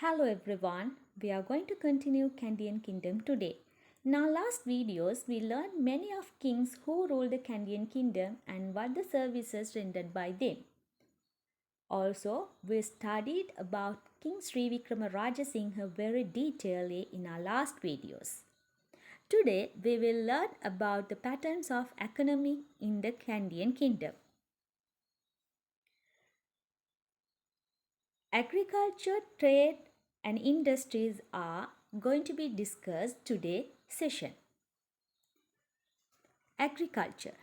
Hello everyone, we are going to continue Kandyan Kingdom today. In our last videos, we learned many of kings who ruled the Kandyan Kingdom and what the services rendered by them. Also, we studied about King Sri Vikrama Rajasinghe very detailedly in our last videos. Today, we will learn about the patterns of economy in the Kandyan Kingdom. Agriculture, trade and industries are going to be discussed today session. Agriculture.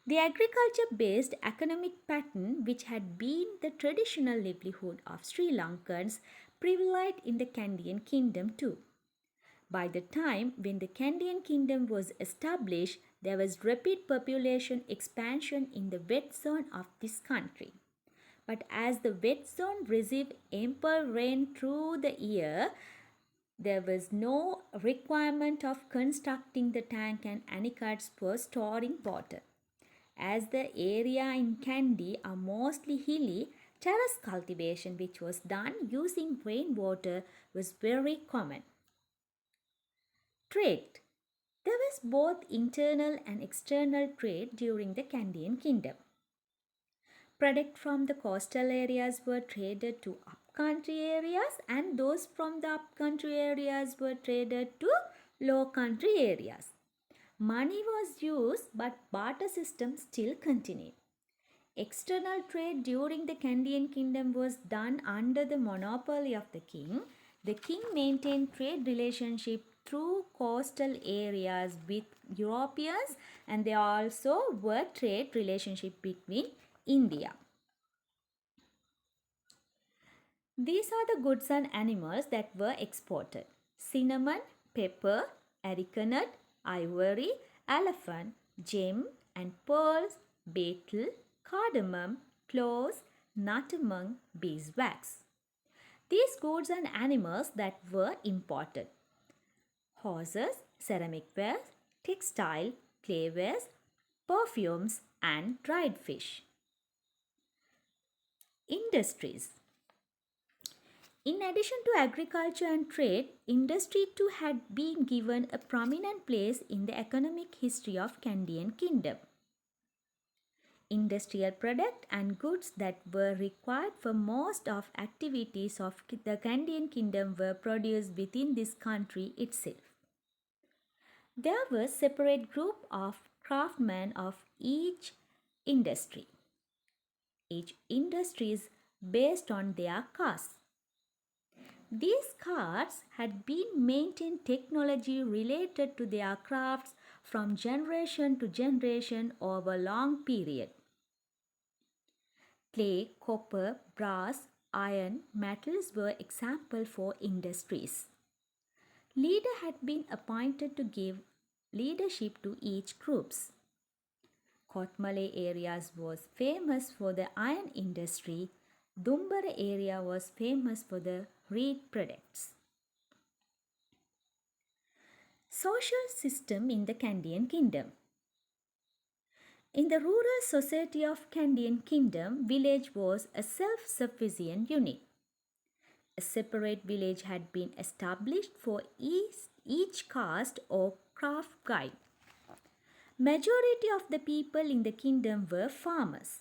The agriculture-based economic pattern which had been the traditional livelihood of Sri Lankans prevailed in the Kandyan kingdom too. By the time when the Kandyan kingdom was established, there was rapid population expansion in the wet zone of this country. But as the wet zone received ample rain through the year, there was no requirement of constructing the tank and anicuttes for storing water. As the area in Kandy are mostly hilly, terrace cultivation, which was done using rainwater, was very common. Trade. There was both internal and external trade during the Kandyan kingdom. Products from the coastal areas were traded to upcountry areas and those from the upcountry areas were traded to low country areas. Money was used but barter system still continued. External trade during the Kandyan kingdom was done under the monopoly of the king. The king maintained trade relationship through coastal areas with Europeans and there also were trade relationship between India. These are the goods and animals that were exported. Cinnamon, pepper, areca nut, ivory, elephant, gem and pearls, betel, cardamom, cloves, nutmeg, beeswax. These goods and animals that were imported. Horses, ceramic wares, textile, claywares, perfumes and dried fish. Industries. In addition to agriculture and trade, industry too had been given a prominent place in the economic history of Kandyan kingdom. Industrial product and goods that were required for most of activities of the Kandyan kingdom were produced within this country itself. There were separate group of craftsmen of each industry. Each industry is based on their caste. These castes had been maintained technology related to their crafts from generation to generation over a long period. Clay, copper, brass, iron, metals were examples for industries. Leader had been appointed to give leadership to each groups. Kotmale areas was famous for the iron industry. Dumbara area was famous for the reed products. Social system in the Kandyan kingdom. In the rural society of Kandyan kingdom, village was a self-sufficient unit. A separate village had been established for each caste or craft guide. Majority of the people in the kingdom were farmers.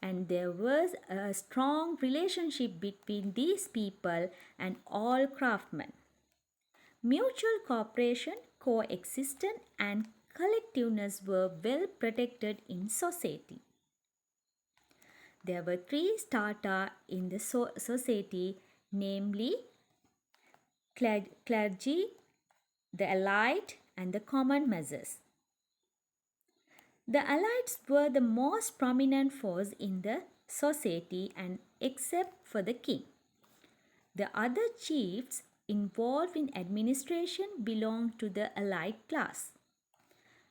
And there was a strong relationship between these people and all craftsmen. Mutual cooperation, coexistence and collectiveness were well protected in society. There were three strata in the society, namely clergy, the elite and the common masses. The elites were the most prominent force in the society and except for the king. The other chiefs involved in administration belonged to the elite class.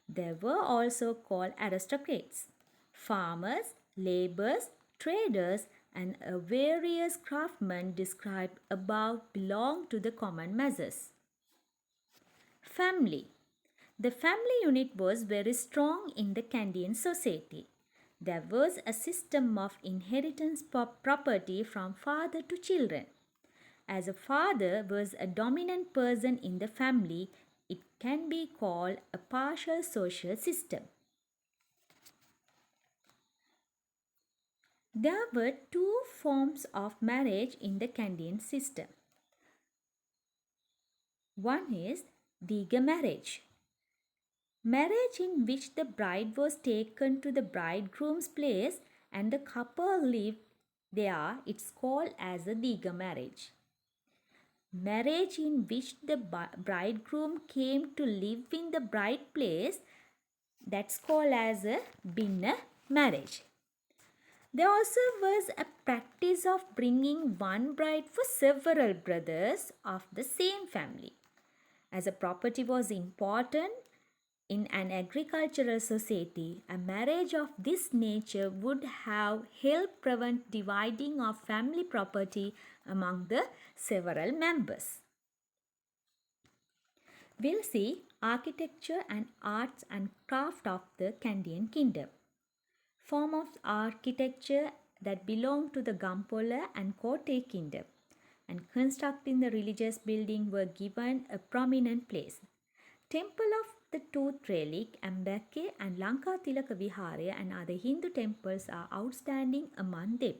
There were also called aristocrats. Farmers, laborers, traders and various craftsmen described above belonged to the common masses. Family. The family unit was very strong in the Kandyan society. There was a system of inheritance property from father to children. as a father was a dominant person in the family, it can be called a partial social system. There were two forms of marriage in the Kandyan system. One is Diga marriage. Marriage in which the bride was taken to the bridegroom's place and the couple lived there, it's called as a Diga marriage. Marriage in which the bridegroom came to live in the bride place, that's called as a Binna marriage. There also was a practice of bringing one bride for several brothers of the same family. As a property was important in an agricultural society, a marriage of this nature would have helped prevent dividing of family property among the several members. We'll see architecture and arts and craft of the Kandyan kingdom. Form of architecture that belong to the Gampola and Kotte kingdom and constructing the religious building were given a prominent place. Temple of the Tooth Relic, Ambake and Lanka Tilaka Vihara and other Hindu temples are outstanding among them.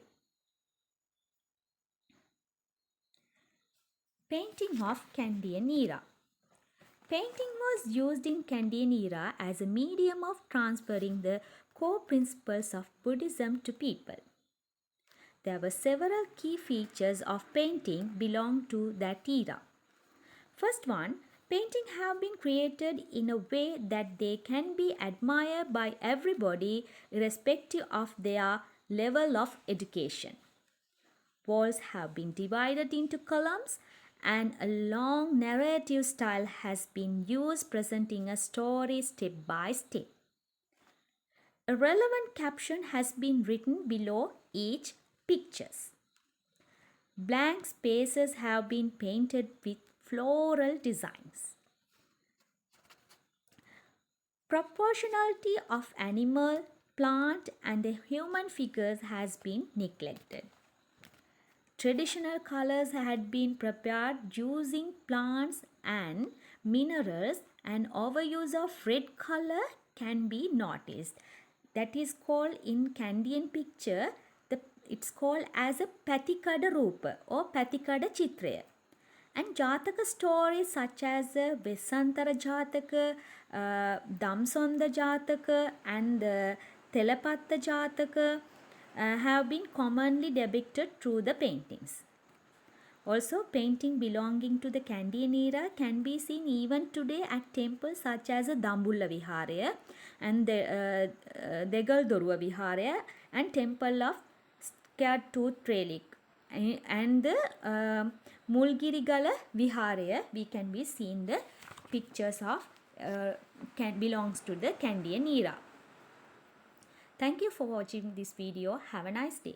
Painting of Kandyan era. Painting was used in Kandyan era as a medium of transferring the core principles of Buddhism to people. There were several key features of painting belong to that era. First one, painting have been created in a way that they can be admired by everybody irrespective of their level of education. Walls have been divided into columns and a long narrative style has been used presenting a story step by step. A relevant caption has been written below each pictures. Blank spaces have been painted with floral designs. Proportionality of animal, plant and the human figures has been neglected. Traditional colors had been prepared using plants and minerals and overuse of red color can be noticed. That is called in Kandyan picture, it's called as a Patikada Rupa or Patikada Chitraya. And Jataka stories such as Vesantara Jataka, Damsonda Jataka and Telapatta Jataka have been commonly depicted through the paintings. Also, painting belonging to the Kandyan era can be seen even today at temples such as Dambulla Vihara and the Degal Dorua Vihara and temple of Scared Tooth Relic and the Mulgirigala Vihara. We can be seen the pictures of belongs to the Kandyan era. Thank you for watching this video. Have a nice day.